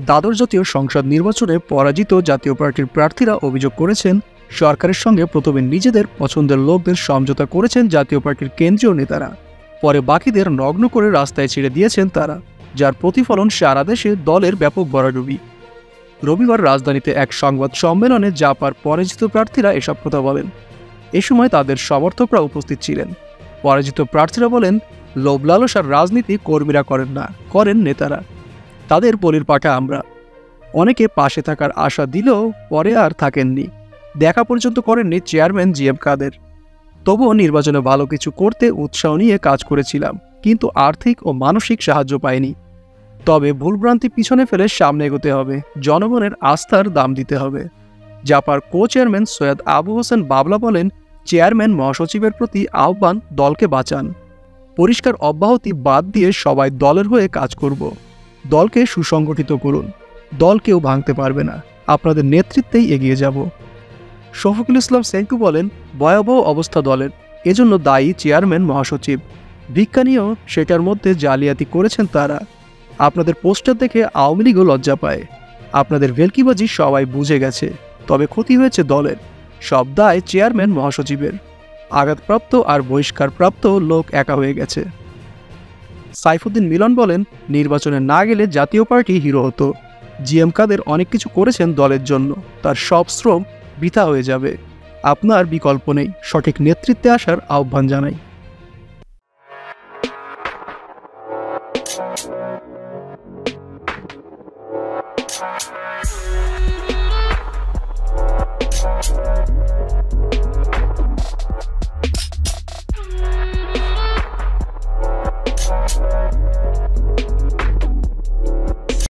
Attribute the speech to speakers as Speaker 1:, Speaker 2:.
Speaker 1: দ্বাদশ জাতীয় সংসদ নির্বাচনে পরাজিত জাতীয় পার্টির প্রার্থীরা অভিযোগ করেছেন, সরকারের সঙ্গে প্রথমে নিজেদের পছন্দের লোকদের সমঝোতা করেছেন জাতীয় পার্টির কেন্দ্রীয় নেতারা, পরে বাকিদের নগ্ন করে রাস্তায় ছেড়ে দিয়েছেন তারা, যার প্রতিফলন সারা দেশে দলের ব্যাপক ভরাডুবি। রবিবার রাজধানীতে এক সংবাদ সম্মেলনে জাপার পরাজিত প্রার্থীরা এসব কথা বলেন। এ সময় তাদের সমর্থকরা উপস্থিত ছিলেন। পরাজিত প্রার্থীরা বলেন, লোভ লালসার রাজনীতি কর্মীরা করেন না, করেন নেতারা। তাদের বলির পাঠা আমরা। অনেকে পাশে থাকার আশা দিলেও পরে আর থাকেননি, দেখা পর্যন্ত করেননি চেয়ারম্যান জিএম কাদের। তবুও নির্বাচনে ভালো কিছু করতে উৎসাহ নিয়ে কাজ করেছিলাম, কিন্তু আর্থিক ও মানসিক সাহায্য পাইনি। তবে ভুলভ্রান্তি পিছনে ফেলে সামনে এগোতে হবে, জনগণের আস্থার দাম দিতে হবে। জাপার কো চেয়ারম্যান সৈয়দ আবু হোসেন বাবলা বলেন, চেয়ারম্যান মহাসচিবের প্রতি আহ্বান, দলকে বাঁচান। পরিষ্কার অব্যাহতি বাদ দিয়ে সবাই দলের হয়ে কাজ করব। দলকে সুসংগঠিত করুন, দল কেউ ভাঙতে পারবে না, আপনাদের নেতৃত্বেই এগিয়ে যাব। শফিকুল ইসলাম সেঙ্কু বলেন, ভয়াবহ অবস্থা দলের, এজন্য দায়ী চেয়ারম্যান মহাসচিব। ভিক্ষা নিয়েও সেটার মধ্যে জালিয়াতি করেছেন তারা। আপনাদের পোস্টার দেখে আওয়ামী লীগও লজ্জা পায়। আপনাদের ভেলকিবাজি সবাই বুঝে গেছে, তবে ক্ষতি হয়েছে দলের। সব দায় চেয়ারম্যান মহাসচিবের। আঘাতপ্রাপ্ত আর বহিষ্কারপ্রাপ্ত লোক একা হয়ে গেছে। সাইফুদ্দিন মিলন বলেন, নির্বাচনে না গেলে জাতীয় পার্টি হিরো হতো। জিএম কাদের অনেক কিছু করেছেন দলের জন্য, তার সব শ্রম বৃথা হয়ে যাবে। আপনার বিকল্প নেই, সঠিক নেতৃত্বে আসার আহ্বান জানাই।